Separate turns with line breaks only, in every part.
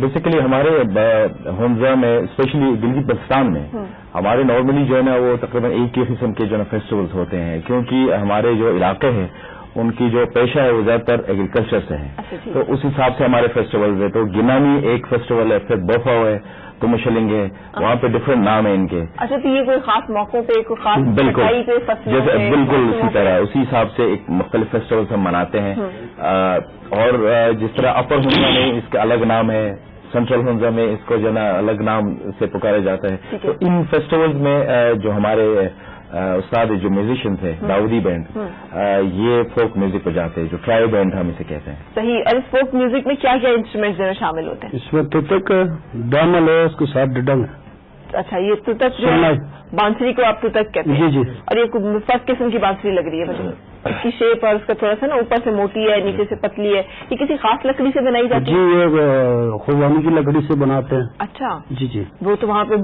Basically ہمارے ہنزا میں especially Gilgit Baltistan میں ہمارے نارملی جو ہے نا وہ تقریباً ایک ہی قسم کے جو ہے نا فیسٹیولز ہوتے ہیں، کیونکہ ہمارے جو علاقے ہیں ان کی جو پیشہ ہے وہ زیادہ تر ایگریکلچر سے ہے، تو اس حساب سے ہمارے فیسٹیولز ہیں. تو گنانی ایک فیسٹیول ہے، پھر بوفاو ہے، تمشلنگ ہے، وہاں پہ ڈفرینٹ نام ہے ان کے.
اچھا، تو یہ کوئی خاص موقعوں پہ کوئی خاص
بالکل
جیسے
بالکل اسی طرح اسی حساب سے ایک مختلف فیسٹیولز ہم مناتے ہیں. اور جس طرح اپر ہنزا میں اس کا الگ نام ہے، سینٹرل ہنزا میں اس کو جو ہے نا الگ نام سے پکارا جاتا ہے. تو ان فیسٹیولز میں جو ہمارے استاد جو میوزیشینس ہیں داؤدی بینڈ، یہ فوک میوزک بجاتے ہیں، جو ٹرائی بینڈ ہم اسے کہتے ہیں.
صحیح. اور اس فوک میوزک میں کیا کیا انسٹرومنٹس شامل ہوتے ہیں؟
اس میں تتک دامل ہے، اس کے ساتھ ڈڈنگ ہے.
اچھا، یہ تتک جو ہے بانسری کو آپ تتک کہتے ہیں؟
جی.
اور یہ فرق قسم کی بانسری لگ رہی ہے، اس کی شیپ اور اس کا تھوڑا سا نا اوپر سے موٹی ہے، نیچے سے پتلی ہے. یہ کسی خاص لکڑی سے بنائی جاتی ہے؟
جی، یہ خوبانی کی لکڑی سے بناتے ہیں.
اچھا
جی.
وہ تو وہاں پہ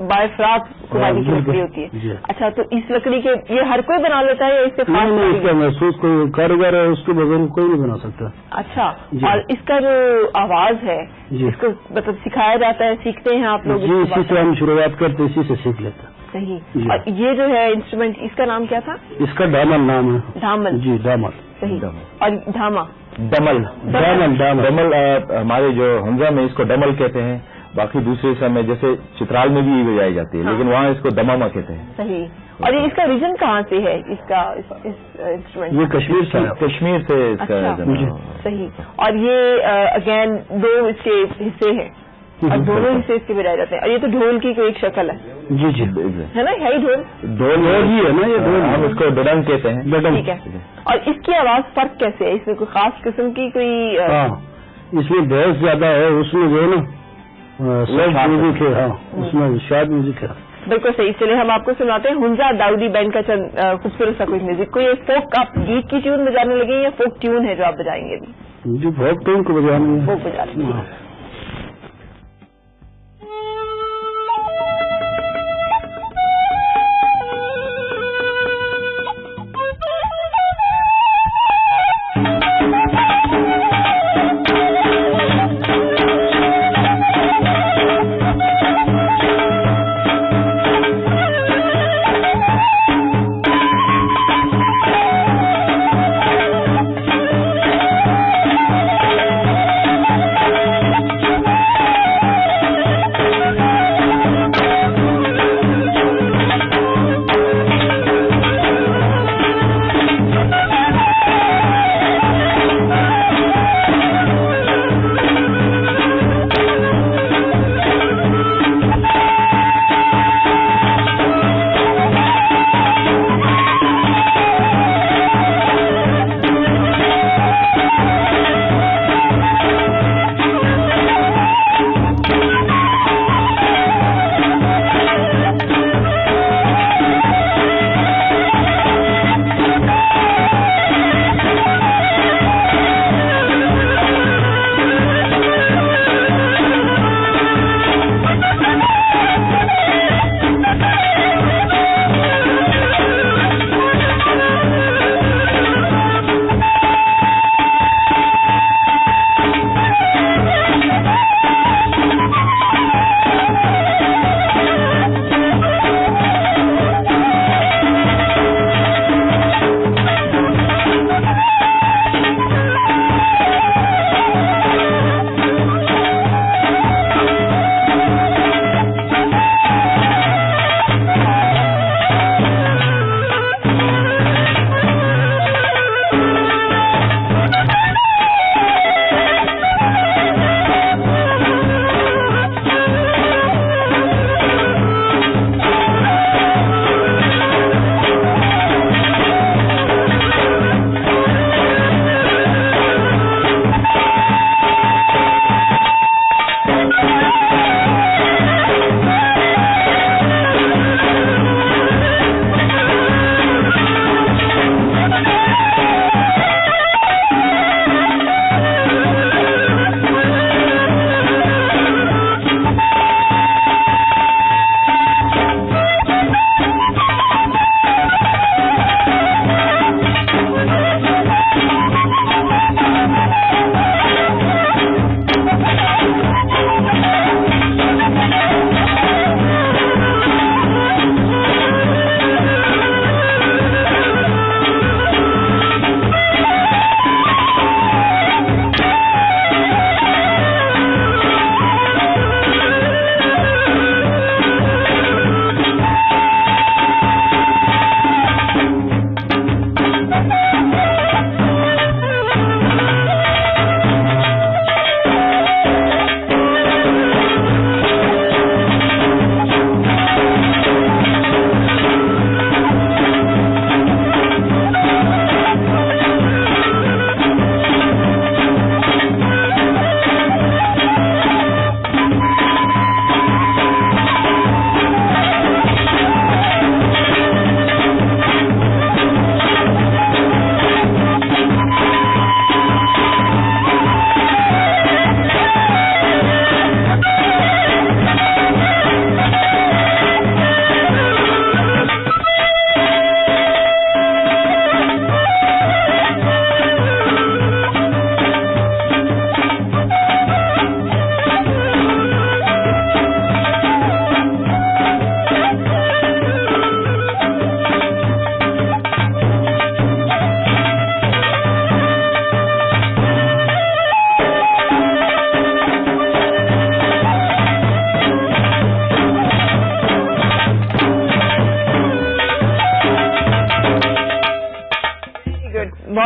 بائفرات خوبانی کی لکڑی ہوتی ہے. اچھا، تو اس لکڑی کے یہ ہر کوئی بنا لیتا ہے یا اس سے خاص؟
نہیں، اس کا محسوس کوئی کاریگر ہے، اس کے بغیر کوئی نہیں بنا سکتا.
اچھا. اور اس کا جو آواز ہے اس کو مطلب سکھایا جاتا ہے، سیکھتے ہیں آپ لوگ؟
جی، اسی سے ہم شروعات کرتے، اسی سے سیکھ لیتے ہیں.
صحیح. اور یہ جو ہے انسٹرومنٹ، اس کا نام کیا تھا؟
اس کا ڈامل نام ہے.
ڈھامل.
جی، ڈامل.
صحیح. اور دھاما؟
ڈمل ہمارے جو ہنزا میں اس کو ڈمل کہتے ہیں. باقی دوسرے حصہ میں جیسے چترال میں بھی بجائی جاتی ہے، لیکن وہاں اس کو دماما کہتے ہیں.
صحیح. اور یہ اس کا ریجن کہاں سے ہے اس کا انسٹرومنٹ؟
یہ کشمیر سے ہے.
کشمیر سے اس کا.
صحیح. اور یہ اگین دو اس کے حصے ہیں اور دونوں حصے اس کے بجائے جاتے ہیں. اور یہ تو ڈھول کی کوئی ایک شکل ہے.
جی
ہے نا، ہے ہی
ڈھول ہی ہے نا، یہ ڈھول
ہم اس کو ڈڈنگ کہتے ہیں.
ٹھیک ہے. اور اس کی آواز فرق کیسے ہے؟ اس میں کوئی خاص قسم کی کوئی؟
اس میں بیس زیادہ ہے، اس میں جو ہے نا میوزک ہے. اس میں شاد میوزک ہے.
بالکل صحیح. چلے ہم آپ کو سناتے ہیں ہنزا داؤدی بینڈ کا چند خوبصورت سا کوئی میوزک. کوئی فوک آپ گیت کی ٹیون بجانے لگے یا فوک ٹیون ہے جو آپ بجائیں گے؟
جو فوک ٹیون کو بجانے
فوک بجا لیں گے.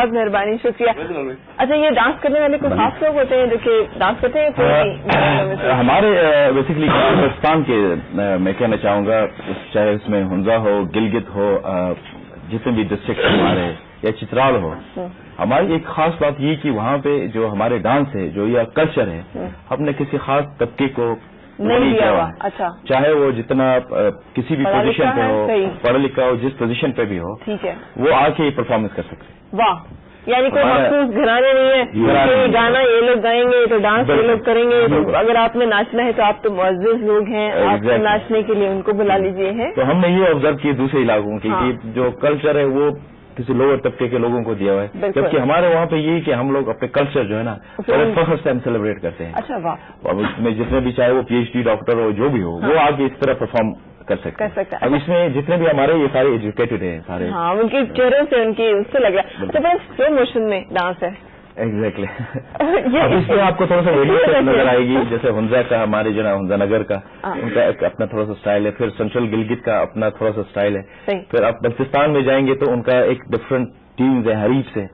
بہت مہربانی، شکریہ. اچھا، یہ ڈانس کرنے والے کوئی خاص لوگ ہوتے ہیں جو کہ ڈانس کرتے ہیں؟
ہمارے بیسکلی پاکستان کے میں کہنا چاہوں گا، چاہے اس میں ہنزا ہو، گلگت ہو، جتنے بھی ڈسٹرکٹ ہمارے یا چترال ہو، ہماری ایک خاص بات یہ کہ وہاں پہ جو ہمارے ڈانس ہے، جو یہ کلچر ہے، ہم نے کسی خاص طبقے کو نہیں کیا ہوا.
اچھا،
چاہے وہ جتنا کسی بھی پوزیشن پہ ہو، پڑھا لکھا ہو، جس پوزیشن پہ بھی ہو،
ٹھیک ہے،
وہ آ کے پرفارمنس کر سکتے ہیں.
واہ، یعنی کوئی مخصوص گھرانے نہیں ہے یہ گانا یہ لوگ گائیں گے تو ڈانس یہ لوگ کریں گے. تو اگر آپ نے ناچنا ہے تو آپ تو معزز لوگ ہیں، آپ کو ناچنے کے لیے ان کو بلا لیجیے. ہے
تو ہم نے یہ آبزرو کیا دوسرے علاقوں کی کہ جو کلچر ہے وہ کسی لوور طبقے کے لوگوں کو دیا ہوا ہے، جبکہ ہمارے وہاں پہ یہ کہ ہم لوگ اپنے کلچر جو ہے نا فرسٹ ٹائم سیلیبریٹ کرتے ہیں.
اچھا، واہ.
اور اس میں جتنے بھی چاہے وہ پی ایچ ڈی ڈاکٹر ہو، جو بھی ہو، وہ آگے اس طرح پرفارم کر سکتے ہیں. اب اس میں جتنے بھی ہمارے یہ سارے ایجوکیٹڈ ہیں سارے،
ہاں، ان کے چہروں سے ان کی اس سے لگ رہا ہے. اچھا، بس سلو موشن میں ڈانس ہے.
ایگزیکٹلی. اس میں آپ کو تھوڑا سا ویڈیو نظر آئے گی، جیسے ہنزا کا، ہمارے جو نا ہنزا نگر کا، ان کا ایک اپنا تھوڑا سا سٹائل ہے. پھر سینٹرل گلگت کا اپنا تھوڑا سا سٹائل ہے. پھر آپ بلتستان میں جائیں گے تو ان کا ایک ڈفرنٹ ٹیمز ہے حریف سے،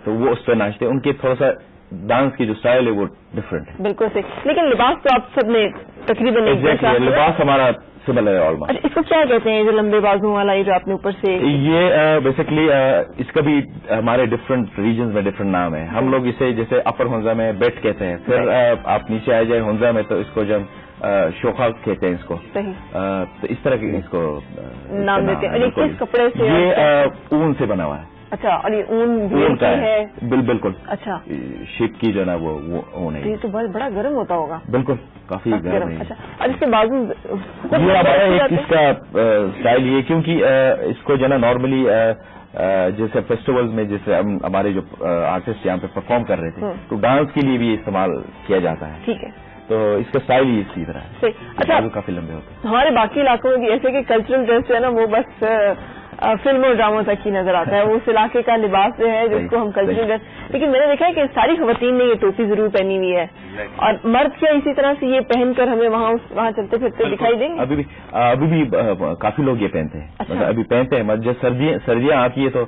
تو وہ اس پہ ناچتے ہیں. ان کے تھوڑا سا ڈانس کی جو سٹائل ہے وہ ڈفرنٹ ہے.
بالکل صحیح. لیکن لباس تو آپ سب نے تقریباً
لباس ہمارا سملر ہے آلموسٹ.
اس کو کیا کہتے ہیں جو لمبے بازو والا یہ جو آپ نے اوپر سے؟
یہ بیسکلی اس کا بھی ہمارے ڈفرنٹ ریجنز میں ڈفرنٹ نام ہے. ہم لوگ اسے جیسے اپر ہنزا میں بیٹ کہتے ہیں. پھر آپ نیچے آ جائیں ہنزا میں تو اس کو جب شوخا کہتے ہیں اس کو. تو اس طرح کے اس کو
نام دیتے ہیں. اور یہ کس کپڑے سے؟
یہ اون سے بنا ہوا ہے.
اچھا، اور یہ اون کا ہے؟ بالکل. اچھا،
شیپ کی جو نا وہ اون ہے.
یہ تو بڑا گرم ہوتا ہوگا.
بالکل، کافی گرم ہے.
اچھا، اور اس کے بازو
یہ ہمارا ایک اس کا اسٹائل یہ، کیونکہ اس کو جو نا نارملی جیسے فیسٹیولز میں جیسے ہمارے جو آرٹسٹ یہاں پہ پرفارم کر رہے تھے تو ڈانس کے لیے بھی استعمال کیا جاتا ہے.
ٹھیک ہے.
تو اس کا اسٹائل ہی اسی طرح ہے.
اچھا،
کافی لمبے ہوتے ہیں.
ہمارے باقی علاقوں میں بھی ایسے کہ کلچرل ڈریس جو ہے نا وہ بس فلم اور ڈراموں تک ہی نظر آتا ہے. وہ اس علاقے کا لباس جو ہے جس کو ہم کلچرل ڈریس، لیکن میں نے دیکھا ہے کہ ساری خواتین نے یہ ٹوپی ضرور پہنی ہوئی ہے. اور مرد کیا اسی طرح سے یہ پہن کر ہمیں وہاں چلتے پھرتے دکھائی دیں گے؟
ابھی بھی کافی لوگ یہ پہنتے ہیں. مطلب ابھی پہنتے ہیں. جب سردیاں آتی ہے تو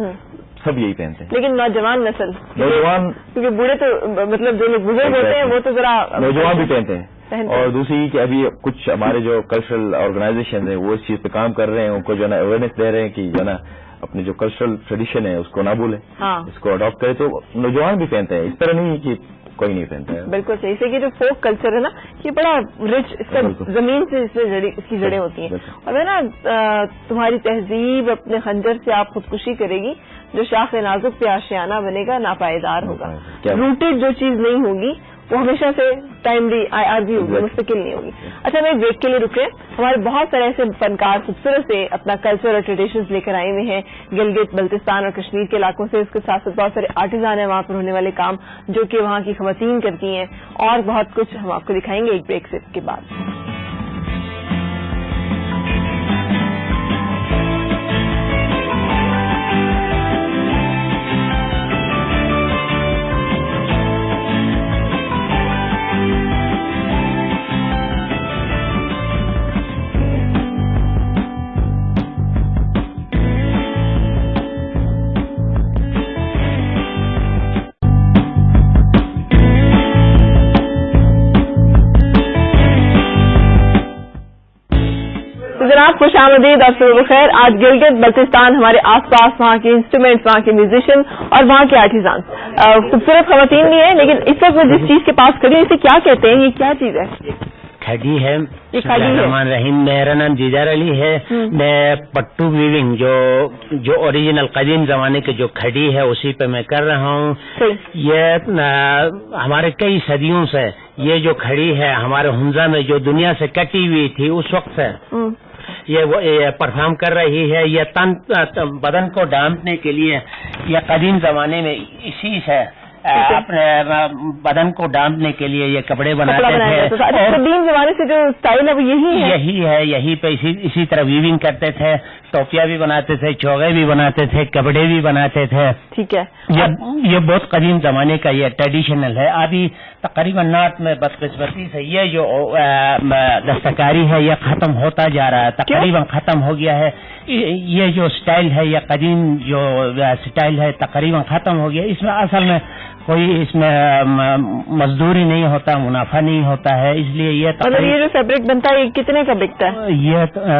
سب یہی پہنتے ہیں. لیکن
نوجوان نسل، کیونکہ بوڑھے تو مطلب جو لوگ بزرگ ہوتے ہیں وہ تو ذرا
نوجوان بھی پہنتے ہیں. اور دوسری کہ ابھی کچھ ہمارے جو کلچرل آرگنائزیشن ہیں وہ اس چیز پہ کام کر رہے ہیں، ان کو جو ہے نا اویئرنیس دے رہے ہیں کہ جو ہے نا اپنے جو کلچرل ٹریڈیشن ہے اس کو نہ بھولیں، اس کو اڈاپٹ کریں. تو نوجوان بھی پہنتے ہیں، اس طرح نہیں کہ کوئی نہیں پہنتا ہے.
بالکل صحیح سے کہ جو فوک کلچر ہے نا یہ بڑا رچ، اس کا زمین سے اس کی جڑیں ہوتی ہیں. اور میں نا تمہاری تہذیب اپنے خنجر سے آپ خودکشی کرے گی، جو شاخ نازک پہ آشیانہ بنے گا ناپائیدار ہوگا. روٹیڈ جو چیز نہیں ہوگی وہ ہمیشہ سے ٹائملی عارضی ہوگی، مستقل نہیں ہوگی. اچھا، میں بریک کے لیے رکے. ہمارے بہت سارے ایسے فنکار خوبصورت سے اپنا کلچر اور ٹریڈیشنز لے کر آئے ہوئے ہیں گلگت، بلتستان اور کشمیر کے علاقوں سے. اس کے ساتھ ساتھ بہت سارے آرٹیزان ہیں وہاں پر ہونے والے کام جو کہ وہاں کی خواتین کرتی ہیں، اور بہت کچھ ہم آپ کو دکھائیں گے ایک بریک سے کے بعد. خوش آمدید اور صبح بخیر. آج گلگت بلتستان ہمارے آس پاس وہاں کے انسٹرومینٹس، وہاں کے میوزیشین اور وہاں کے آرٹیزان، خوبصورت خواتین بھی ہیں. لیکن اس وقت میں جس چیز کے پاس کھڑی ہوں اسے کیا کہتے ہیں؟ یہ کیا چیز ہے؟
کھڑی ہے. رحمان رحیم. میرا نام جیدار علی ہے. میں پٹو ویونگ جو اوریجنل قدیم زمانے کے جو کھڑی ہے اسی پہ میں کر رہا ہوں. یہ ہمارے کئی صدیوں سے یہ جو کھڑی ہے ہمارے ہنزا میں جو دنیا سے کٹی ہوئی تھی اس وقت سے یہ پرفارم کر رہی ہے. یہ بدن کو ڈھانپنے کے لیے یہ قدیم زمانے میں اسی سے اپنے بدن کو ڈھانپنے کے لیے یہ کپڑے بناتے تھے.
قدیم زمانے سے جو اسٹائل ہے وہ یہی ہے.
یہی پہ اسی طرح ویونگ کرتے تھے. ٹوپیاں بھی بناتے تھے، چوغے بھی بناتے تھے، کپڑے بھی بناتے تھے.
ٹھیک ہے.
یہ بہت قدیم زمانے کا یہ ٹریڈیشنل ہے. ابھی تقریباً نارتھ میں بدقسمتی سے یہ جو دستکاری ہے یہ ختم ہوتا جا رہا ہے، تقریباً ختم ہو گیا ہے. یہ جو سٹائل ہے یہ قدیم جو سٹائل ہے تقریباً ختم ہو گیا. اس میں اصل میں کوئی اس میں مزدوری نہیں ہوتا، منافع نہیں ہوتا ہے، اس لیے یہ
یہ جو فیبرک بنتا ہے یہ کتنے کا بکتا ہے؟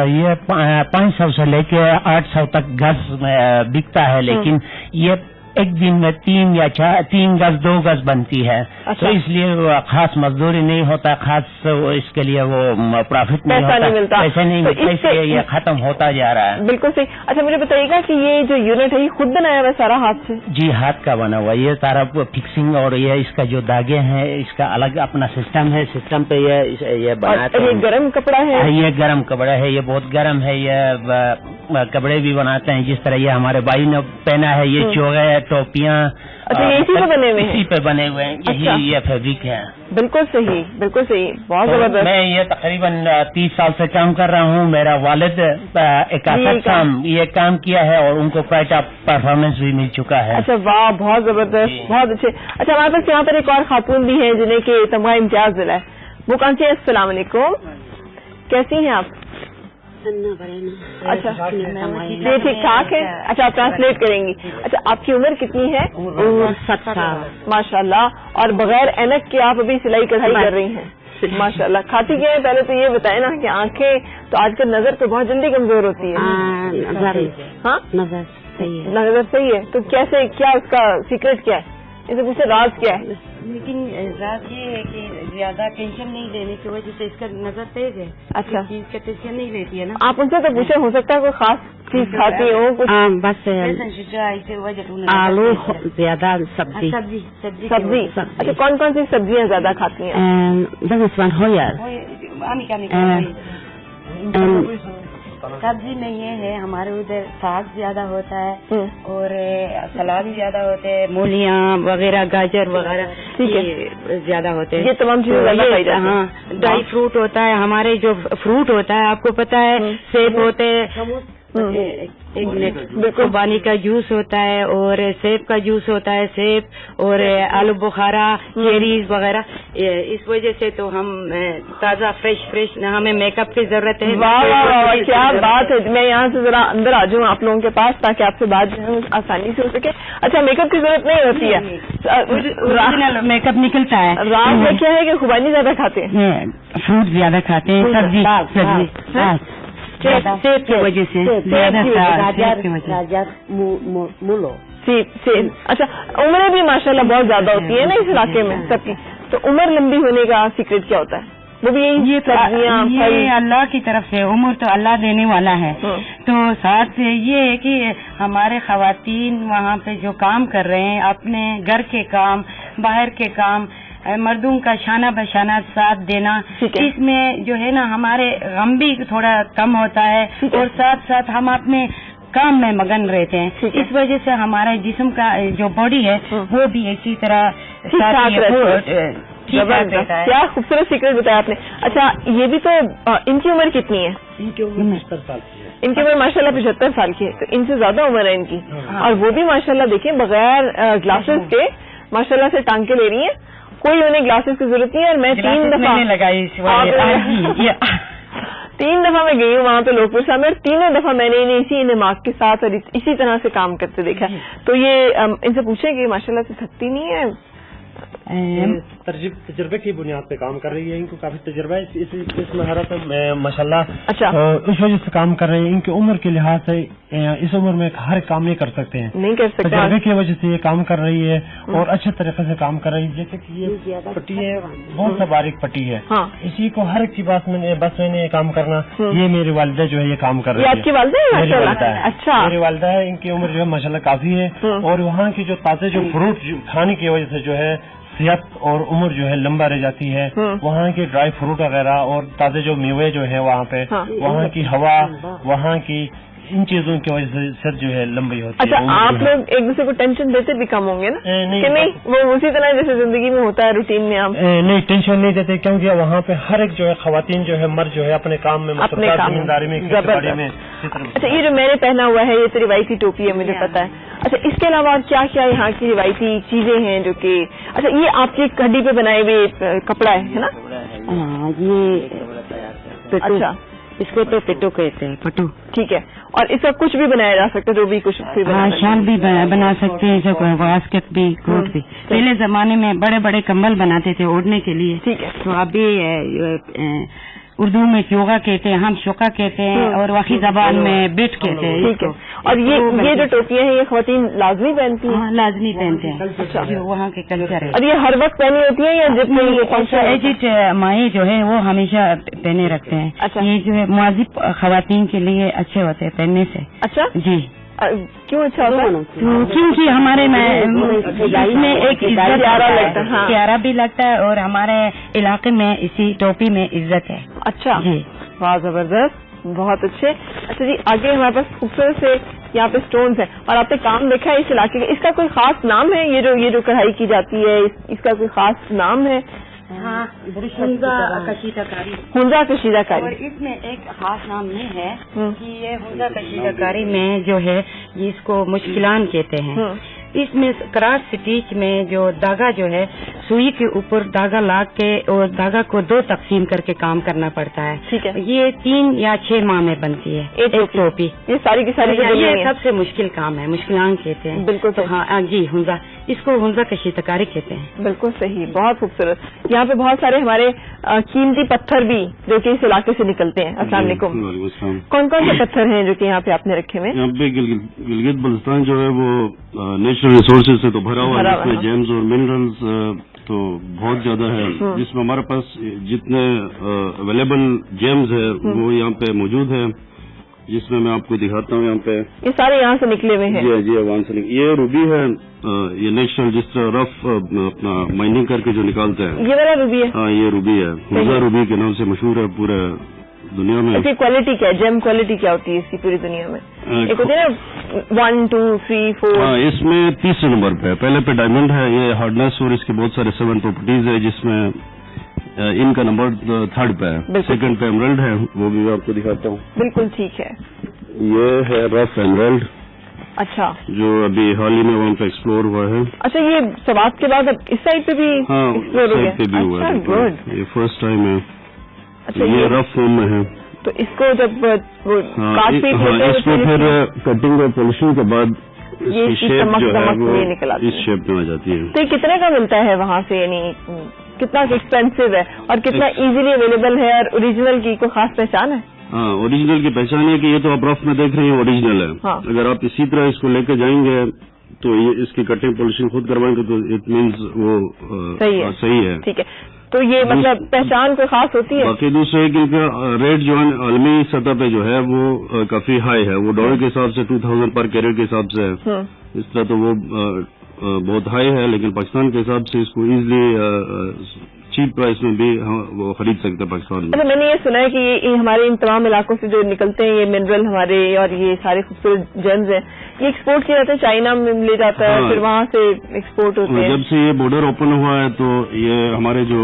یہ 500 سے لے کے 800 تک گز بکتا ہے، لیکن یہ ایک دن میں 3 یا 3 گز 2 گز بنتی ہے. تو اس لیے خاص مزدوری نہیں ہوتا، خاص اس کے لیے وہ پروفٹ نہیں ہوتا، پیسے نہیں ملتا، اس لیے یہ ختم ہوتا جا رہا ہے.
بالکل صحیح. اچھا مجھے بتائیے گا کہ یہ جو یونٹ ہے یہ خود بنایا ہوا سارا ہاتھ سے؟
جی ہاتھ کا بنا ہوا. یہ سارا فکسنگ اور یہ اس کا جو داغے ہیں اس کا الگ اپنا سسٹم ہے، سسٹم پہ یہ بناتے ہیں.
یہ گرم کپڑا ہے؟
یہ گرم کپڑا ہے، یہ بہت گرم ہے. یہ کپڑے بھی بناتے ہیں جس طرح یہ ہمارے بھائی نے پہنا ہے، یہ چوغے ٹوپیاں
اسی پہ بنے ہوئے ہیں؟
اسی پہ بنے ہوئے ہیں. یہی یہ فیبرک ہے.
بالکل صحیح، بالکل صحیح، بہت زبردست.
میں یہ تقریباً 30 سال سے کام کر رہا ہوں. میرا والد 61 یہ کام کیا ہے اور ان کو کوائٹ آف پرفارمنس بھی مل چکا ہے.
اچھا واہ، بہت زبردست، بہت اچھے. اچھا ہمارے پاس یہاں پر ایک اور خاتون بھی ہیں جنہیں کہ تمغہ امتیاز ملا ہے. وہ کون سی؟ السلام علیکم، کیسی ہیں آپ؟ اچھا یہ ٹھیک ٹھاک ہے. اچھا آپ ٹرانسلیٹ کریں گی. اچھا آپ کی عمر کتنی ہے؟
17.
ماشاء اللہ. اور بغیر اینک کے آپ ابھی سلائی کڑھائی کر رہی ہیں، ماشاء اللہ. کھاتی کیا ہے پہلے تو یہ بتائیں نا کہ آنکھیں تو آج کل نظر تو بہت جلدی کمزور ہوتی ہے. ہاں نظر صحیح ہے. تو کیسے، کیا اس کا سیکرٹ کیا ہے؟ اسے پوچھے راز کیا ہے؟
لیکن راز یہ ہے کہ زیادہ ٹینشن نہیں لینے کی وجہ سے اس کا نظر تیز ہے.
اچھا
چیز کا ٹینشن نہیں لیتی ہے نا.
آپ ان سے تو پوچھے، ہو سکتا ہے کوئی خاص چیز کھاتی ہو کچھ؟
بس آلو زیادہ، سبزی.
اچھا کون کون سی سبزیاں زیادہ کھاتی ہیں؟
سبزی میں یہ ہے ہمارے ادھر ساگ زیادہ ہوتا ہے اور سلاد زیادہ ہوتے ہیں، مولیاں وغیرہ، گاجر وغیرہ زیادہ ہوتے ہیں.
یہ تمام چیزیں.
ہاں ڈرائی فروٹ ہوتا ہے ہمارے، جو فروٹ ہوتا ہے آپ کو پتا ہے، سیب ہوتے ہیں، ایک منٹ، قربانی کا جوس ہوتا ہے اور سیب کا جوس ہوتا ہے، سیب اور آلو بخارا، چیریز وغیرہ. اس وجہ سے تو ہم تازہ فریش ہمیں میک اپ کی ضرورت ہے.
واہ کیا بات ہے. میں یہاں سے ذرا اندر آ جاؤں آپ لوگوں کے پاس تاکہ آپ سے بات آسانی سے ہو سکے. اچھا میک اپ کی ضرورت نہیں ہوتی ہے،
میک اپ نکلتا ہے.
راز میں کیا ہے کہ خوبانی زیادہ کھاتے ہیں،
فروٹ زیادہ کھاتے ہیں، سبزی صحت کی وجہ سے.
اچھا عمریں بھی ماشاءاللہ بہت زیادہ ہوتی ہے نا اس علاقے میں سب کی. تو عمر لمبی ہونے کا سیکرٹ کیا ہوتا ہے؟ وہ بھی
یہ اللہ کی طرف سے، عمر تو اللہ دینے والا ہے. تو ساتھ یہ ہے کہ ہمارے خواتین وہاں پہ جو کام کر رہے ہیں، اپنے گھر کے کام، باہر کے کام، مردوں کا شانہ بشانہ ساتھ دینا، اس میں جو ہے نا ہمارے غم بھی تھوڑا کم ہوتا ہے اور ساتھ ساتھ ہم اپنے کام میں مگن رہتے ہیں. اس وجہ سے ہمارے جسم کا جو باڈی ہے وہ بھی اسی طرح
کیا خوبصورت سیکرٹ بتایا آپ نے. اچھا یہ بھی تو، ان کی عمر کتنی ہے؟
ان کی عمر 75 سال کی ہے.
ان کی عمر ماشاءاللہ 75 سال کی ہے، تو ان سے زیادہ عمر ہے ان کی. اور وہ بھی ماشاءاللہ دیکھیں بغیر گلاسز کے ماشاءاللہ سے ٹانکے لے رہی ہیں. کوئی انہیں گلاسز کی ضرورت نہیں ہے. اور میں 3 دفعہ میں گئی ہوں وہاں پہ لوگپور صاحب میں، اور تینوں دفعہ میں نے انہیں اسی انعماق کے ساتھ اور اسی طرح سے کام کرتے دیکھا. تو یہ ان سے پوچھیں کہ ماشاءاللہ سے تھکتی نہیں ہے؟
تجربے کی بنیاد پہ کام کر رہی ہے. ان کو کافی تجربہ ہے اس مہارت میں ماشاءاللہ.
اچھا
اس وجہ سے کام کر رہے ہیں. ان کی عمر کے لحاظ سے اس عمر میں ہر کام نہیں کر سکتے ہیں،
نہیں کر سکتے.
تجربے کی وجہ سے یہ کام کر رہی ہے اور اچھے طریقے سے کام کر رہی ہے. جیسے کہ یہ پٹی ہے، بہت سا باریک پٹی ہے، اسی کو ہر ایک کی بس میں نے یہ کام کرنا. یہ میری والدہ جو ہے یہ کام کر رہی ہے.
آپ کی والدہ ہے؟ اچھا
میری والدہ ہے. ان کی عمر جو ہے ماشاءاللہ کافی ہے. اور وہاں کی جو تازے جو فروٹ کھانے کی وجہ سے جو ہے صحت اور عمر جو ہے لمبا رہ جاتی ہے. وہاں کے ڈرائی فروٹ وغیرہ اور تازے جو میوے جو ہے وہاں پہ، وہاں کی ہوا، وہاں کی ان چیزوں کی وجہ سے صحت جو ہے لمبی ہوتی ہے.
اچھا آپ لوگ ایک دوسرے کو ٹینشن دیتے بھی کم ہوں گے نا کہ نہیں؟ وہ اسی طرح جیسے زندگی میں ہوتا ہے روٹین میں آپ
نہیں ٹینشن نہیں دیتے، کیونکہ وہاں پہ ہر ایک جو ہے خواتین جو ہے مرد جو ہے اپنے کام میں، زمینداری میں.
اچھا یہ جو میں نے پہنا ہوا ہے یہ تو روایتی ٹوپی ہے مجھے پتا ہے. اچھا اس کے علاوہ کیا کیا یہاں کی روایتی چیزیں ہیں جو کہ اچھا یہ آپ کی کھڈی پہ بنائے ہوئے کپڑا ہے نا؟
ہاں یہ
اچھا
اس کو تو پٹو کہتے ہیں، پٹو.
ٹھیک ہے. اور اس کا کچھ بھی بنایا جا سکتا ہے، جو بھی کچھ بھی
شال بھی بنا سکتے ہیں، واسکٹ بھی، کوٹ بھی. پہلے زمانے میں بڑے بڑے کمبل بناتے تھے اوڑھنے کے لیے.
ٹھیک ہے.
تو ابھی اردو میں چوغا کہتے ہیں، ہم شوکا کہتے ہیں، اور واقعی زبان میں بیٹ کہتے ہیں.
ٹھیک ہے. اور یہ جو ٹوپیاں ہیں یہ خواتین لازمی پہنتی ہیں؟
لازمی پہنتے ہیں، جو وہاں کے کلچر ہے.
اور یہ ہر وقت پہنی ہوتی ہیں یا جب میں
ایجٹ مائیں جو ہے وہ ہمیشہ پہنے رکھتے ہیں.
اچھا.
یہ جو ہے معذب خواتین کے لیے اچھے ہوتے ہیں پہننے سے.
اچھا
جی.
کیوں اچھا ہوتا ہے؟
کیونکہ ہمارے میں ایک پیارا بھی لگتا ہے، اور ہمارے علاقے میں اسی ٹوپی میں عزت ہے.
اچھا
جی.
واہ زبردست، بہت اچھے. اچھا جی آگے ہمارے پاس خوبصورت سے یہاں پہ سٹونز ہیں، اور آپ نے کام دیکھا ہے اس علاقے کا، اس کا کوئی خاص نام ہے؟ یہ جو کڑھائی کی جاتی ہے اس کا کوئی خاص نام ہے؟
ہاں ہنزا کشیدہ کاری.
ہنزا کشیدہ
اور
کاری.
اس میں ایک خاص نام نہیں ہے کہ یہ ہنزا کشیدہ کاری میں جو ہے یہ اس کو مشکلان کہتے ہیں. اس میں کراس سٹیچ میں جو دھاگا جو ہے سوئی کے اوپر دھاگا لا کے اور دھاگا کو 2 تقسیم کر کے کام کرنا پڑتا ہے.
ٹھیک ہے.
یہ 3 یا 6 ماہ میں بنتی ہے ایک ٹوپی.
یہ ساری کی ساری
یہ سب سے مشکل کام ہے، مشکلان کہتے ہیں.
بالکل.
ہاں جی ہنزا، اس کو ہنزا کشیدہ کاری کہتے ہیں.
بالکل صحیح، بہت خوبصورت. یہاں پہ بہت سارے ہمارے قیمتی پتھر بھی جو کہ اس علاقے سے نکلتے ہیں. السلام علیکم.
وعلیکم السلام.
کون کون سے پتھر ہیں جو کہ یہاں پہ آپ نے رکھے ہوئے؟
یہاں پہ گلگت بلتستان جو ہے وہ نیچرل ریسورسز سے تو بھرا ہوا ہے، جس میں جیمز اور منرلز تو بہت زیادہ ہے، جس میں ہمارے پاس جتنے اویلیبل جیمز ہے وہ یہاں پہ موجود ہے، جس میں آپ کو دکھاتا ہوں. یہاں پہ
یہ سارے یہاں سے نکلے ہوئے ہیں.
جی وہاں سے یہ روبی ہے، یہ نیچرل جس طرح رف اپنا مائننگ کر کے جو نکالتے ہیں،
یہ والا روبی ہے.
ہاں یہ روبی ہے، ہنزا روبی کے نام سے مشہور ہے پورے دنیا میں.
اس کی کوالٹی کیا ہے؟ جیم کوالٹی کیا ہوتی ہے اس کی پوری دنیا میں؟ ایک ہوتی ہے نا 1 2 3 4.
ہاں اس میں 30 نمبر پہ پہلے پہ ڈائمنڈ ہے، یہ ہارڈنیس اور اس کے بہت سارے 7 پراپرٹیز ہے، جس میں ان کا نمبر 3rd پہ ہے. 2nd پہ ایمرلڈ ہے، وہ بھی میں آپ کو دکھاتا ہوں.
بالکل ٹھیک ہے.
یہ ہے رف ایمرلڈ.
اچھا.
جو ابھی حال ہی میں وہاں پہ ایکسپلور ہوا ہے.
اچھا یہ سوات کے بعد اب اس سائڈ پہ بھی ایکسپلور ہو گیا؟
پہ بھی ہوا ہے.
گڈ.
یہ فرسٹ ٹائم ہے.
اچھا
یہ رف فارم میں ہے.
تو اس کو جب کاٹ پیٹ ہوتے ہیں
اس کو پھر کٹنگ اور پالشنگ کے بعد اس کی شیپ جو ہے وہ اس شیپ میں آ جاتی ہے.
تو یہ کتنے کا ملتا ہے وہاں سے؟ یعنی کتنا ایکسپینسو ہے اور کتنا ایزیلی اویلیبل ہے؟ اور اوریجنل کی کوئی خاص پہچان ہے؟
ہاں اوریجنل کی پہچان ہے کہ یہ تو آپ رف میں دیکھ رہے ہیں اوریجنل ہے. اگر آپ اسی طرح اس کو لے کے جائیں گے تو یہ اس کی کٹنگ پالشنگ خود کروائیں گے تو اٹ مینز وہ صحیح ہے.
ٹھیک ہے. تو یہ مطلب پہچان کوئی خاص ہوتی ہے؟
باقی دوسرے کہ ان کا ریٹ جو ہے عالمی سطح پہ جو ہے وہ کافی ہائی ہے. وہ ڈالر کے حساب سے 2000 پر کیرٹ کے حساب سے ہے. اس طرح تو وہ بہت ہائی ہے، لیکن پاکستان کے حساب سے اس کو ایزلی چیپ پرائس میں بھی وہ خرید سکتے ہیں پاکستان میں.
میں نے یہ سنا ہے کہ یہ ہمارے ان تمام علاقوں سے جو نکلتے ہیں یہ منرل ہمارے اور یہ سارے خوبصورت جیمز ہیں، یہ ایکسپورٹ کیے جاتے ہیں، چائنا میں لے جاتا ہے، پھر وہاں سے ایکسپورٹ ہوتے ہیں.
جب سے یہ بارڈر اوپن ہوا ہے تو یہ ہمارے جو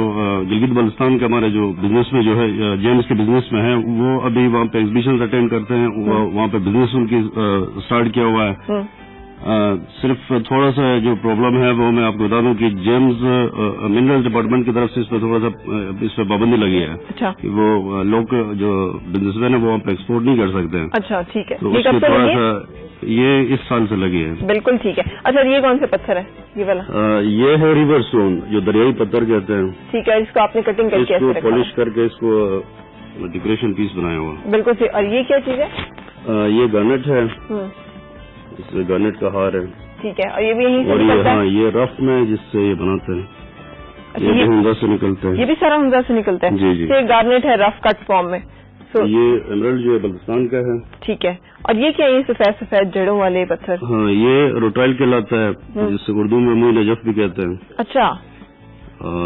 گلگت بلتستان کے ہمارے جو بزنس میں جو ہے جیمز کے بزنس میں ہے، وہ ابھی وہاں پہ ایگزیبیشن اٹینڈ کرتے ہیں، وہاں پہ بزنس ان کی اسٹارٹ کیا ہوا ہے. صرف تھوڑا سا جو پرابلم ہے وہ میں آپ کو بتا دوں کہ جیمز منرل ڈپارٹمنٹ کی طرف سے اس پہ تھوڑا سا اس پہ پابندی لگی ہے.
اچھا.
کہ وہ لوگ جو بزنس مین ہیں وہ وہاں پہ ایکسپورٹ نہیں کر سکتے.
اچھا ٹھیک ہے.
تو اس سے تھوڑا سا یہ اس سال سے لگی ہے.
بالکل ٹھیک ہے. اچھا یہ کون سے پتھر ہے یہ والا؟
یہ ہے ریور اسٹون جو دریائی پتھر کہتے ہیں.
ٹھیک ہے. اس کو آپ نے کٹنگ کر کے
اس کو پالش کر کے اس کو ڈیکوریشن پیس بنایا ہوا.
بالکل ٹھیک. اور یہ کیا چیز ہے؟
یہ گارنٹ ہے، اس میں گارنٹ کا ہار ہے.
ٹھیک ہے. اور یہ بھی یہیں سے
اور
نکلتا ہے؟
یہ رف میں جس سے یہ بناتے ہیں، یہ ہنزا سے نکلتا ہے.
یہ بھی سارا ہنزا سے نکلتا ہے؟
جی جی.
یہ گارنٹ ہے رف کٹ فارم میں.
یہ ایمرلڈ جو ہے بلتستان کا ہے.
ٹھیک ہے. اور یہ کیا یہ سفید سفید جڑوں والے پتھر؟
ہاں یہ روٹائل کہلاتا ہے، جس سے اردو میں موئی نجف بھی کہتے ہیں.
اچھا.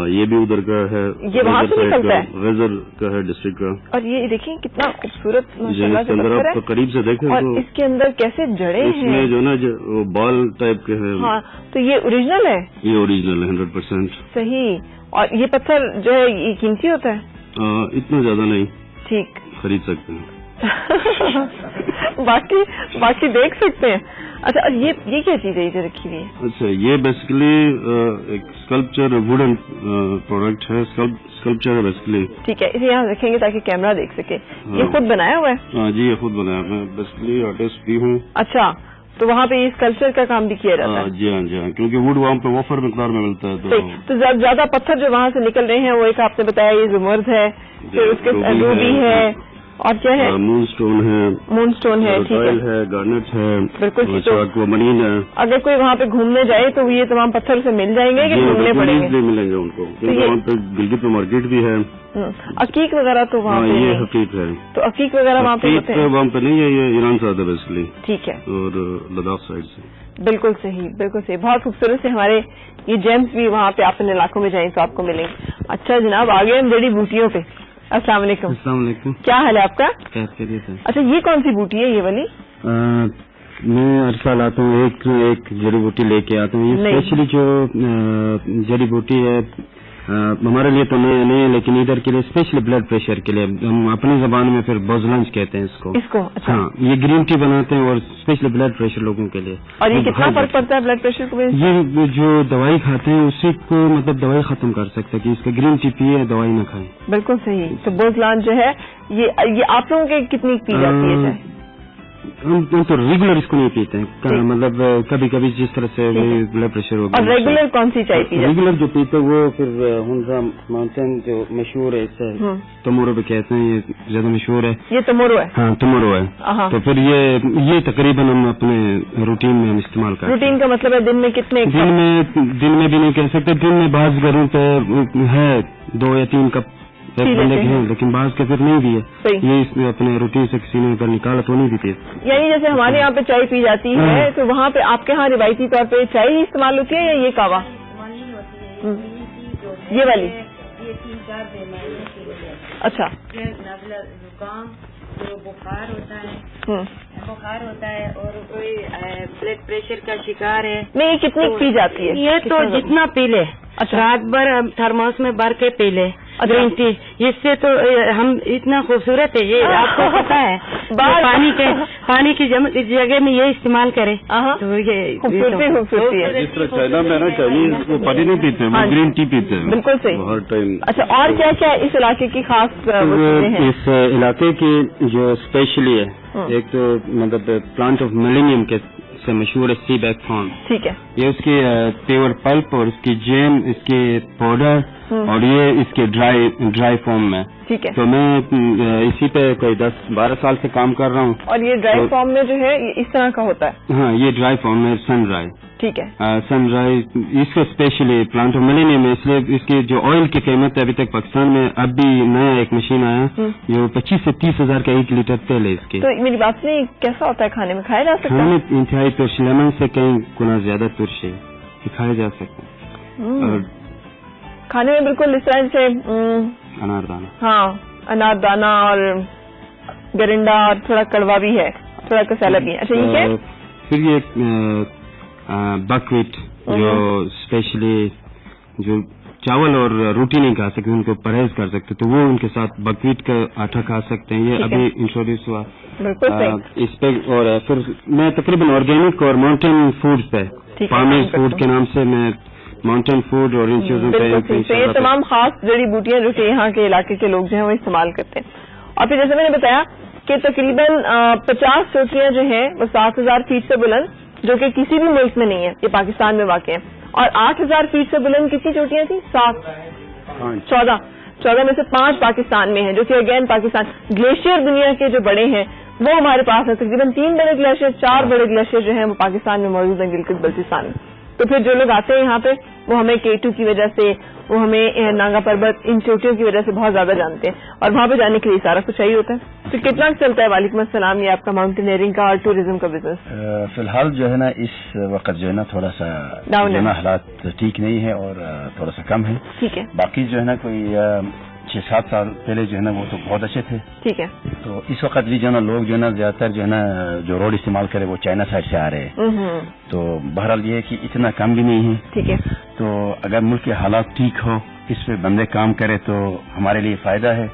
یہ بھی ادھر کا ہے،
یہ وہاں سے نکلتا ہے،
غزر کا ہے ڈسٹرکٹ کا.
اور یہ دیکھیں کتنا خوبصورت ماشاءاللہ
اس کے اندر آپ قریب سے دیکھیں
اور اس کے اندر کیسے جڑیں ہیں،
اس میں جو نا بال ٹائپ کے ہیں.
ہاں تو یہ اوریجنل ہے؟
یہ اوریجنل ہے 100%.
صحیح. اور یہ پتھر جو ہے یہ قیمتی ہوتا ہے؟
اتنا زیادہ نہیں.
ٹھیک.
خرید سکتے ہیں.
باقی دیکھ سکتے ہیں. اچھا یہ کیا چیز ہے جو رکھی ہوئی ہے؟
اچھا یہ بیسیکلی ایک اسکلپچر ووڈن پروڈکٹ ہے، اسکلپچر ہے بیسیکلی.
ٹھیک ہے، اسے یہاں رکھیں گے تاکہ کیمرہ دیکھ سکے. یہ خود بنایا ہوا ہے؟
ہاں جی یہ خود بنایا. میں بیسیکلی آرٹسٹ بھی ہوں.
اچھا تو وہاں پہ یہ اسکلپچر کا کام بھی کیا جاتا ہے؟
جی ہاں جی ہاں، کیونکہ ووڈ وہاں پہ وافر مقدار میں ملتا ہے.
تو زیادہ پتھر جو وہاں سے نکل رہے ہیں وہ ایک آپ نے بتایا یہ زمرد ہے، پھر اس کے روبی ہے اور کیا ہے؟
مون سٹون ہے، ٹائل ہے، گارنٹ ہے، بالکل مرین ہے.
اگر کوئی وہاں پہ گھومنے جائے تو یہ تمام پتھر سے مل جائیں گے کہ ڈھونڈنے پڑیں گے؟
ملیں گے ان کو، کیونکہ وہاں پہ گلگت میں مارکیٹ بھی ہے.
عقیق وغیرہ تو وہاں پہ
یہ حقیق ہے.
تو عقیق وغیرہ وہاں پہ ہوتے ہیں؟
وہاں پہ نہیں ہے، یہ ایران سے آتا ہے بیسیکلی.
ٹھیک ہے.
اور لداخ سائڈ سے.
بالکل صحیح، بالکل صحیح. بہت خوبصورت سے ہمارے یہ جیمز بھی وہاں پہ آپ اپنے علاقوں میں جائیں تو آپ کو ملیں گے. اچھا جناب آگے ہم جڑی بوٹیوں پہ. السلام علیکم.
السلام علیکم.
کیا حال ہے آپ کا؟
خیریت ہے.
اچھا یہ کون سی بوٹی ہے یہ والی؟
میں ہر سال آتا ہوں ایک جڑی بوٹی لے کے آتا ہوں. یہ اسپیشلی جو جڑی بوٹی ہے ہمارے لیے تو نہیں ہے، لیکن ادھر کے لیے اسپیشلی بلڈ پریشر کے لیے ہم اپنی زبان میں پھر بوزلنج کہتے ہیں اس کو.
اچھا.
ہاں یہ گرین ٹی بناتے ہیں اور اسپیشلی بلڈ پریشر لوگوں کے لیے.
اور یہ کتنا فرق پڑتا ہے بلڈ پریشر کو؟
یہ جو دوائی کھاتے ہیں اسی کو مطلب دوائی ختم کر سکتا ہے کہ اس کا گرین ٹی پیے دوائی نہ کھائیں.
بالکل صحیح. تو بوزلنج جو ہے یہ آپ لوگوں کے کتنی پی جاتی ہے؟
ہم تو ریگولر اس کو نہیں پیتے ہیں، مطلب کبھی کبھی جس طرح سے بلڈ پریشر ہو گیا.
اور ریگولر کون سی چائے پیتے ہیں؟
ریگولر جو پیتے وہ پھر ہنزا ماؤنٹین جو مشہور ہے اس سے تمورو بھی کہتے ہیں، یہ زیادہ مشہور ہے.
یہ تمورو ہے؟
ہاں تمورو ہے. تو پھر یہ تقریباً ہم اپنے روٹین میں ہم استعمال کرتے ہیں.
روٹین کا مطلب ہے دن میں کتنے؟
دن میں بھی نہیں کہہ سکتے. دن میں بعض گھروں پہ ہے 2 یا 3 کپ بندے کے ہیں، لیکن بعض کے پھر نہیں بھی ہے. یہ اس میں اپنے روٹین سے کسی نے اگر نکالا تو نہیں پیتے.
یعنی جیسے ہمارے یہاں پہ چائے پی جاتی ہے تو وہاں پہ آپ کے یہاں روایتی طور پہ چائے ہی استعمال ہوتی ہے یا یہ کہوا؟ یہ والی. اچھا.
زکام جو بخار ہوتا ہے اور کوئی بلڈ پریشر کا شکار ہے.
نہیں یہ کتنی پی جاتی ہے؟
یہ تو جتنا پی لے. اچھا. رات بھر تھرموس میں بھر کے پی لے گرین ٹی. اس سے تو ہم اتنا خوبصورت ہے یہ آپ کو پتا ہے. پانی کی جگہ میں یہ استعمال کریں تو یہ
خوبصورتی ہے.
جس طرح چائنا میں نا چائنیز وہ پانی نہیں پیتے وہ گرین ٹی پیتے ہیں.
بالکل صحیح.
ہر ٹائم.
اچھا اور کیا کیا اس علاقے کی خاص ہیں؟
اس علاقے کی جو اسپیشلی ہے ایک تو مطلب پلانٹ آف ملینیم کے سے مشہور ہے سی بیک فارم.
ٹھیک ہے.
یہ اس کی پیور پلپ اور اس کی جیم، اس کی پاؤڈر اور یہ اس کے ڈرائی فارم میں.
ٹھیک ہے.
تو میں اسی پہ کوئی 10-12 سال سے کام کر رہا ہوں.
اور یہ ڈرائی فارم میں جو ہے اس طرح کا ہوتا ہے؟
ہاں یہ ڈرائی فارم میں سن ڈرائی.
ٹھیک ہے.
سن ڈرائی اس کو اسپیشلی پلانٹ آف ملینیم ہے، اس لیے اس کی جو آئل کی قیمت ہے ابھی تک پاکستان میں اب بھی نیا ایک مشین آیا جو 25 سے 30 ہزار کا 1 لیٹر تیل ہے اس کی.
تو میری بات نہیں کیسا ہوتا ہے کھانے میں کھایا جا سکتا ہے؟
کھانے میں انتہائی ترش، لیمن سے کہیں گنا زیادہ ترش ہے، کھایا جا سکتا ہے. اور
کھانے میں بالکل اس طرح سے
انار دانہ.
ہاں انار دانہ اور گرنڈا اور تھوڑا کڑوا بھی ہے، تھوڑا کسیلا بھی ہے. اچھا یہ کیا؟
پھر یہ بکویٹ جو اسپیشلی جو چاول اور روٹی نہیں کھا سکتے ان کو پرہیز کر سکتے تو وہ ان کے ساتھ بکویٹ کا آٹا کھا سکتے ہیں. یہ ابھی انٹروڈیوس ہوا اس پہ. اور پھر میں تقریباً آرگینک اور ماؤنٹین فوڈ پہ فارمرز فوڈ کے نام سے میں ماؤنٹین فوڈ اور ان چیزوں پہ
یہ تمام خاص جڑی بوٹیاں جو کہ یہاں کے علاقے کے لوگ جو ہیں وہ استعمال کرتے ہیں. اور پھر جیسے میں نے بتایا کہ تقریباً 50 چوٹیاں جو ہیں وہ 7,000 فیٹ سے بلند جو کہ کسی بھی ملک میں نہیں ہے، یہ پاکستان میں واقع ہے. اور 8,000 فیٹ سے بلند کتنی چوٹیاں تھیں؟ 14 میں سے 5 پاکستان میں ہیں جو کہ اگین پاکستان. گلیشیئر دنیا کے جو بڑے ہیں وہ ہمارے پاس ہیں، تقریباً 3 بڑے گلیشیئر 4 بڑے گلیشیئر جو ہیں وہ پاکستان میں موجود ہیں گلگت بلتستان میں. تو پھر جو لوگ آتے ہیں یہاں پہ وہ ہمیں K2 کی وجہ سے، وہ ہمیں نانگا پربت ان چوٹیوں کی وجہ سے بہت زیادہ جانتے ہیں اور وہاں پہ جانے کے لیے سارا کچھ چاہیے ہوتا ہے. تو کتنا چلتا ہے؟ وعلیکم السلام. یہ آپ کا ماؤنٹینئرنگ کا اور ٹوریزم کا بزنس؟
فی الحال جو ہے نا اس وقت جو ہے نا تھوڑا سا حالات ٹھیک نہیں ہے اور تھوڑا سا کم ہے.
ٹھیک ہے.
باقی جو ہے نا کوئی 6-7 سال پہلے جو ہے نا وہ تو بہت اچھے تھے.
ٹھیک ہے.
تو اس وقت بھی جو ہے نا لوگ جو ہے نا زیادہ تر جو ہے نا جو روڈ استعمال کرے وہ چائنا سائڈ سے آ رہے ہیں. تو بہرحال یہ ہے کہ اتنا کم بھی نہیں ہے.
ٹھیک ہے.
تو اگر ملک کے حالات ٹھیک ہو اس پہ بندے کام کرے تو ہمارے لیے فائدہ ہے.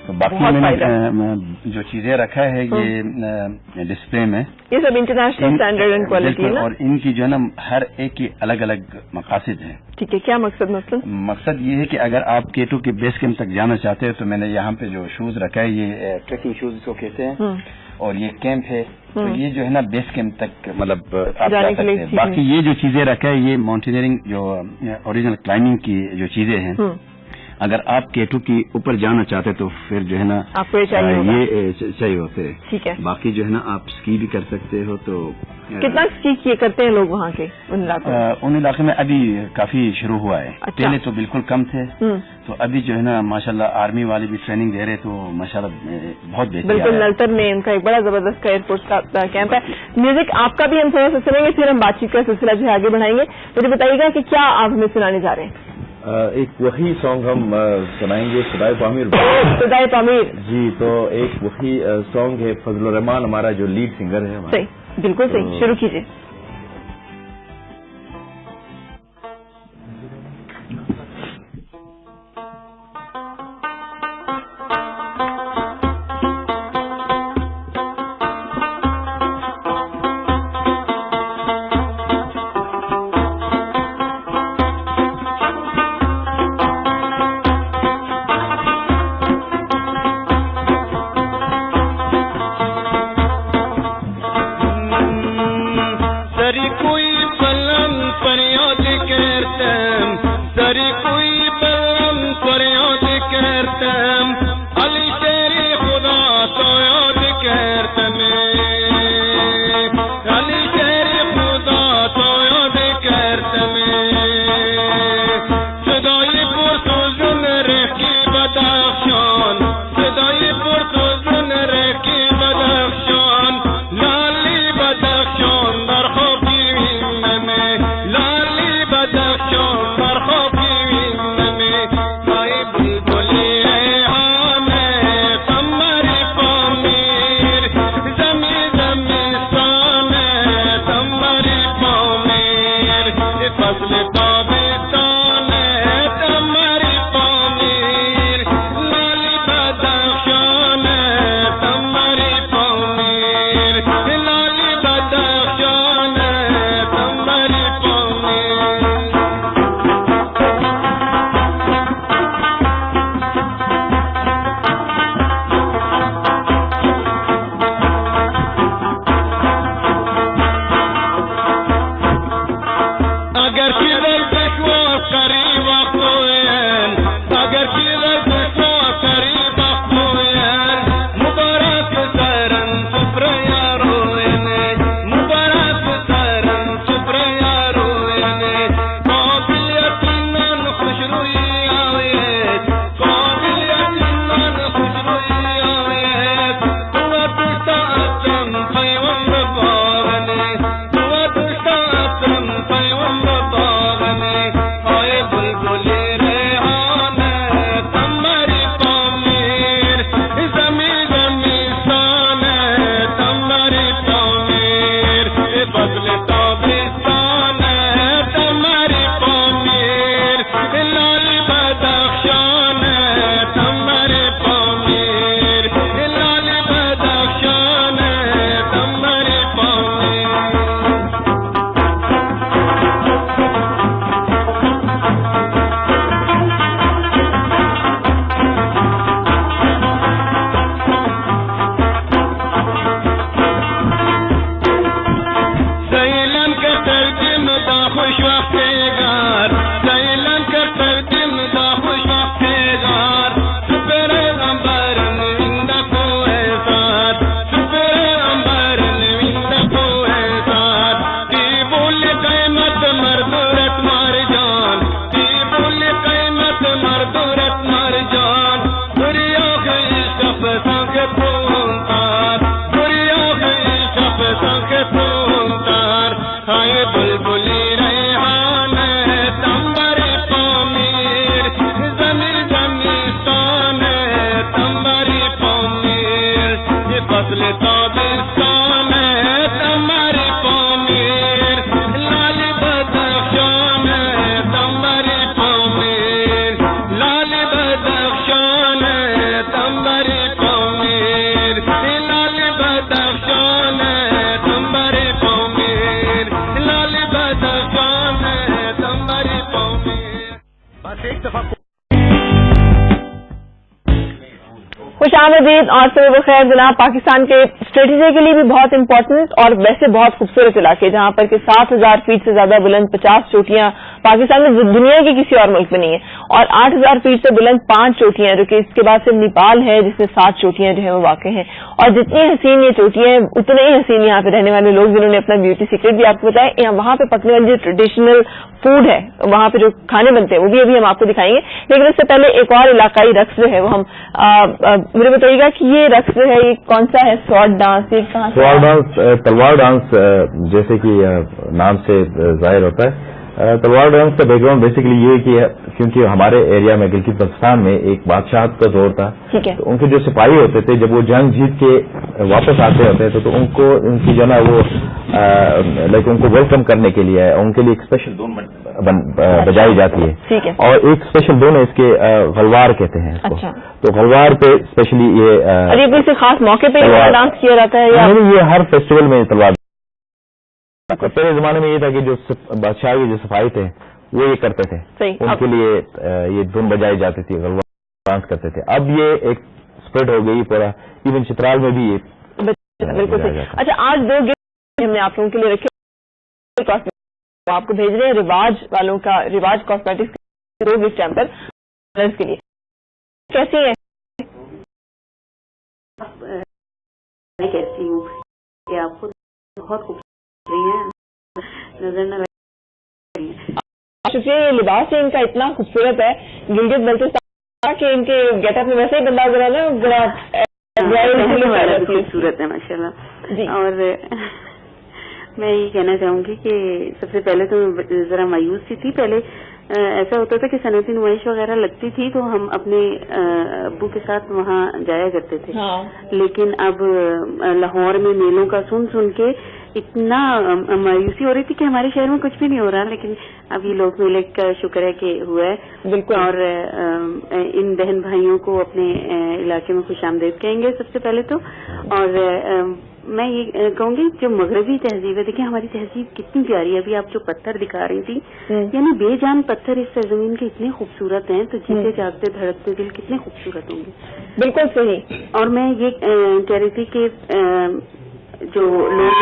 تو باقی میں نے جو چیزیں رکھا ہے یہ ڈسپلے میں
یہ سب انٹرنیشنل اسٹینڈرڈ اینڈ کوالٹی ہے،
اور ان کی جو ہے نا ہر ایک کی الگ الگ مقاصد ہیں.
ٹھیک ہے، کیا مقصد؟
مقصد یہ ہے کہ اگر آپ K2 کے بیس کیمپ تک جانا چاہتے ہیں تو میں نے یہاں پہ جو شوز رکھا ہے یہ ٹریکنگ شوز کو کہتے ہیں، اور یہ کیمپ ہے تو یہ جو ہے نا بیس کیمپ تک مطلب آپ جا سکتے ہیں. باقی یہ جو چیزیں رکھا ہے یہ ماؤنٹینئرنگ جو اوریجنل کلائمبنگ کی جو چیزیں ہیں، اگر آپ K2 کی اوپر جانا چاہتے تو پھر جو ہے نا یہ چاہیے ہوتے ہیں.
ٹھیک ہے،
باقی جو ہے نا آپ اسکی بھی کر سکتے ہو. تو
کتنا اسکی کرتے ہیں لوگ وہاں کے
ان علاقے میں؟ ابھی کافی شروع ہوا ہے. پہلے تو بالکل کم تھے، تو ابھی جو ہے نا ماشاءاللہ آرمی والے بھی ٹریننگ دے رہے، تو ماشاءاللہ بہت بہتر.
بالکل نلتر میں ان کا ایک بڑا زبردست ایئرپورٹ کا کیمپ ہے. میوزک آپ کا بھی ہم تھوڑا سا سنیں گے، پھر ہم بات چیت کا سلسلہ جو ہے آگے بڑھائیں گے. مجھے بتائیے گا کہ کیا آپ ہمیں سنانے جا رہے ہیں؟
ایک وہی سانگ ہم سنائیں گے، صدائے پامیر.
صدائے پامیر
جی، تو ایک وہی سانگ ہے. فضل الرحمان ہمارا جو لیڈ سنگر ہے.
صحیح، بالکل صحیح، شروع کیجیے.
Somebody
خوش آمدید اور صبح بخیر جناب. پاکستان کے اسٹریٹجیکلی بھی بہت امپورٹنٹ اور ویسے بہت خوبصورت علاقے جہاں پر کہ 7,000 فیٹ سے زیادہ بلند 50 چوٹیاں پاکستان میں دنیا کے کسی اور ملک میں نہیں ہیں، اور 8,000 فیٹ سے بلند 5 چوٹیاں جو کہ اس کے بعد سے نیپال ہے جس میں 7 چوٹیاں جو ہیں وہ واقع ہیں. اور جتنی حسین یہ چوٹیاں ہیں اتنے ہی حسین یہاں پہ رہنے والے لوگ جنہوں نے اپنا بیوٹی سیکرٹ بھی آپ کو بتایا. وہاں پہ پکنے والی جو ٹریڈیشنل فوڈ ہے وہاں پہ جو کھانے بنتے ہیں وہ بھی ابھی ہم آپ کو دکھائیں گے. لیکن اس سے پہلے ایک اور علاقائی رقص جو ہے وہ ہم مجھے بتائیے گا کہ یہ رقص جو ہے یہ کون سا ہے؟ Sword dance. یہ کہاں
سوارڈ ڈانس تلوار ڈانس جیسے کہ نام سے ظاہر ہوتا ہے. تلوار ڈانس کا بیک گراؤنڈ بیسیکلی یہ کہ کیونکہ ہمارے ایریا میں گلگت بلتستان میں ایک بادشاہت کا دور تھا، تو ان کے جو سپاہی ہوتے تھے جب وہ جنگ جیت کے واپس آتے ہوتے تھے تو ان کو ان کی جو نا وہ لائک ان کو ویلکم کرنے کے لیے ان کے لیے ایک اسپیشل دھن بجائی جاتی ہے، اور ایک اسپیشل دھن ہے اس کے غلوار کہتے ہیں اس کو. تو غلوار پہ اسپیشلی یہ
کسی خاص موقع پہ ڈانس کیا جاتا ہے یا
یہ ہر فیسٹیول میں تلوار. پہلے زمانے میں یہ تھا کہ جو بادشاہ کے جو صفائی تھے وہ یہ کرتے تھے، ان کے لیے یہ دھن بجائی جاتی تھی، غلوار ڈانس کرتے تھے. اب یہ ایک اسپریڈ ہو گئی پورا، ایون چترال میں بھی یہ
بالکل صحیح. اچھا آج 2 گفٹ ہم نے آپ لوگوں کے لیے رکھے، آپ کو بھیج رہے ہیں رواج والوں کا، رواج کاسمیٹکس کے 2 گفٹ ہیمپر کے لیے. کیسی ہیں؟
میں کہتی ہوں کہ آپ کو بہت خوبصورت نظر نہ
شکریہ. یہ لباس ہے ان کا اتنا خوبصورت ہے گلگت بلتستان کہ ان کے گیٹ اپ میں ویسے ہی بندہ ذرا نا بڑا
خوبصورت ہے ماشاء اللہ. اور میں یہ کہنا چاہوں گی کہ سب سے پہلے تو ذرا مایوس سی تھی. پہلے ایسا ہوتا تھا کہ صنعتی نمائش وغیرہ لگتی تھی تو ہم اپنے ابو کے ساتھ وہاں جایا کرتے تھے، لیکن اب لاہور میں میلوں کا سن کے اتنا مایوسی ہو رہی تھی کہ ہمارے شہر میں کچھ بھی نہیں ہو رہا. لیکن اب یہ لوگ میلے کا شکر ہے کہ ہوا ہے. بالکل. اور ان بہن بھائیوں کو اپنے علاقے میں خوش آمدید کہیں گے سب سے پہلے تو. اور میں یہ کہوں گی جو مغربی تہذیب ہے، دیکھیں ہماری تہذیب کتنی پیاری ہے. ابھی آپ جو پتھر دکھا رہی تھی یعنی بے جان پتھر اس سرزمین کے اتنے خوبصورت ہیں، تو جیتے جاگتے دھڑکتے دل کتنے خوبصورت ہوں گے. بالکل صحیح. اور میں یہ کہہ رہی تھی کہ جو لوگ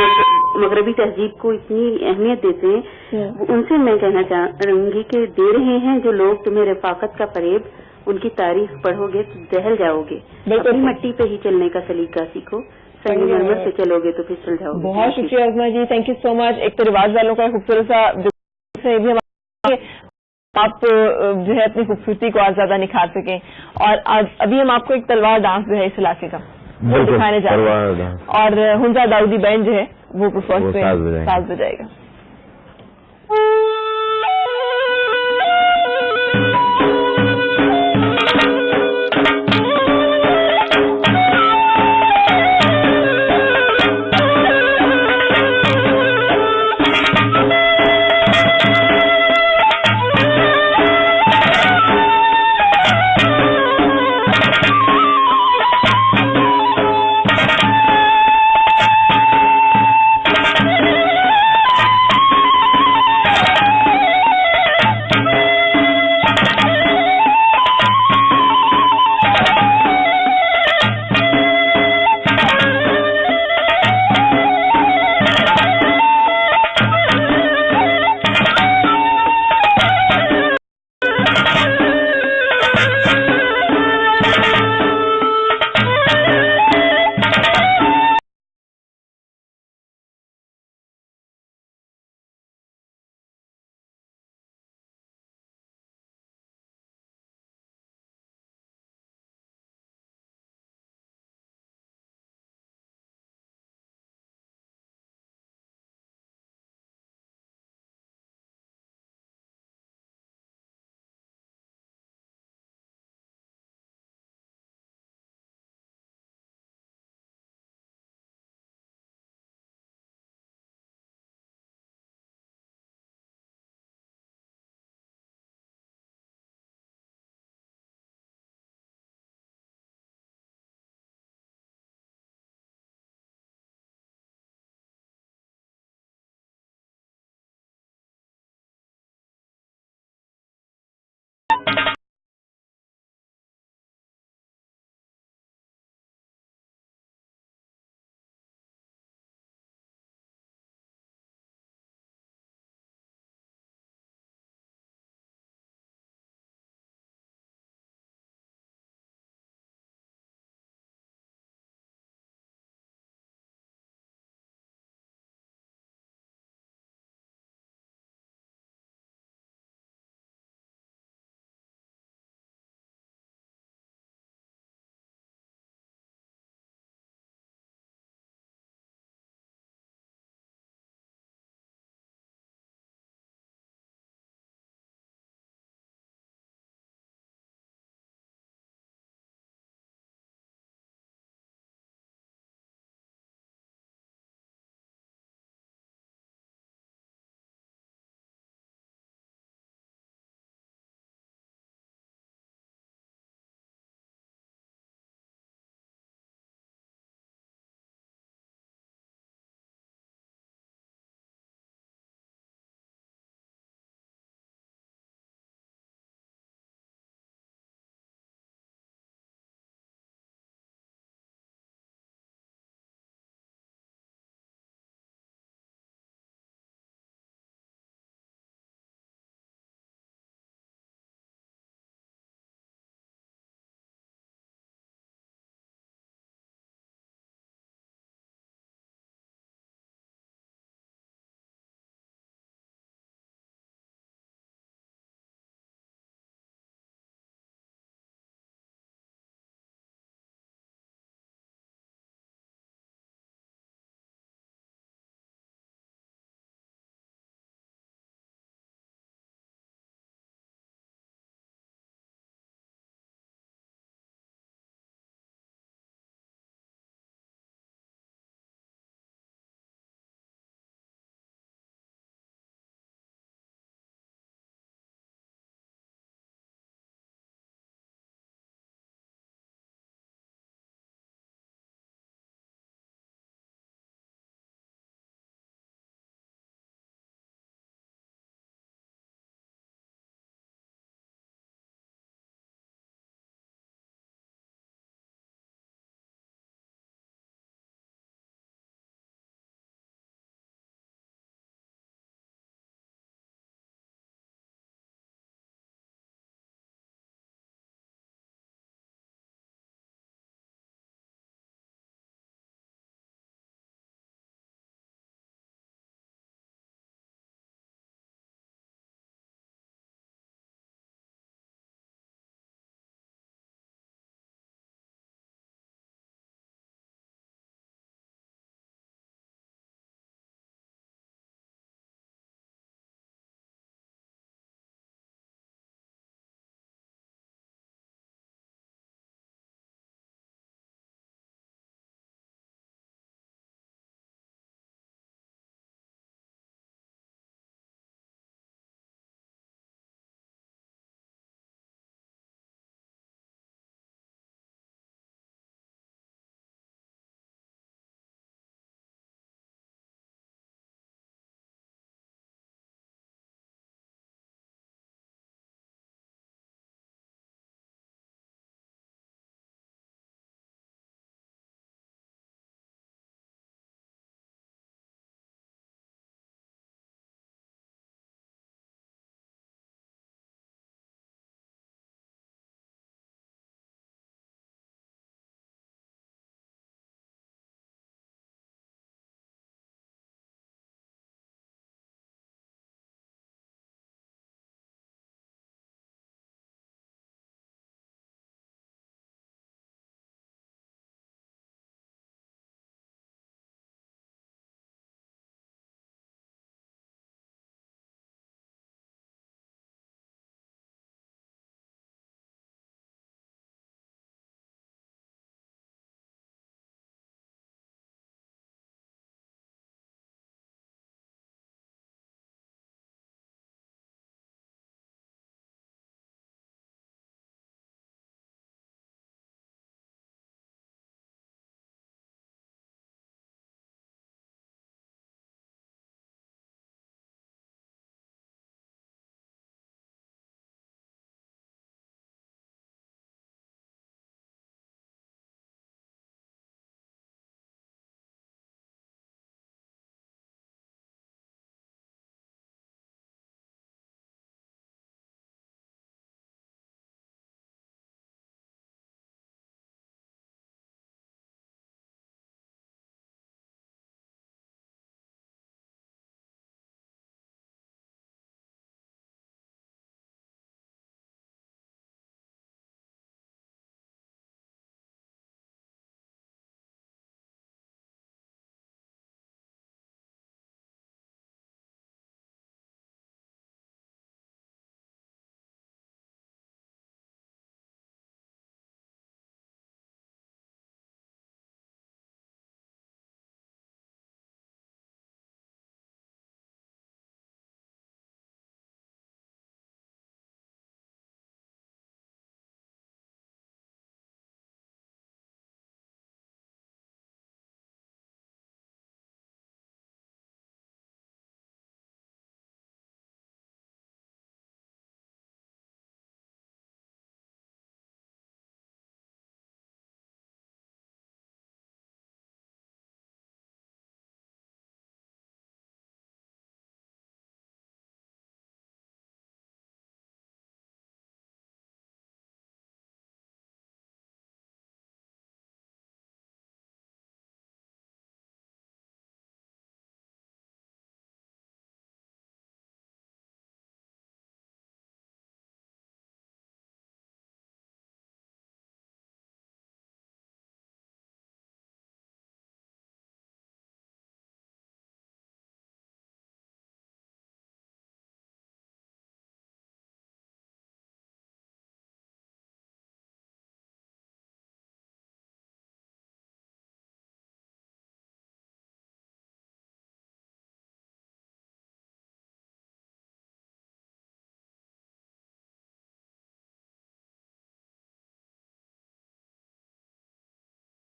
مغربی تہذیب کو اتنی اہمیت دیتے ہیں ان سے میں کہنا چاہوں گی کہ دے رہے ہیں جو لوگ تمہیں رفاقت کا فریب، ان کی تعریف پڑھو گے تو دہل جاؤ گے. اپنی مٹی پہ ہی چلنے کا سلیقہ سیکھو، سنگ مرمر سے چلو گے تو پھر چل جاؤ گے.
بہت شکریہ عظما جی، تھینک یو سو مچ. ایک تو رواج والوں کا خوبصورت سا بھی آپ جو ہے اپنی خوبصورتی کو اور زیادہ نکھار سکیں. اور ابھی ہم آپ کو ایک تلوار ڈانس جو ہے اس علاقے کا دکھانے جا رہے ہیں، اور ہنزا داؤدی بینڈ جو ہے وہ پرفارم 7 بجائے گا.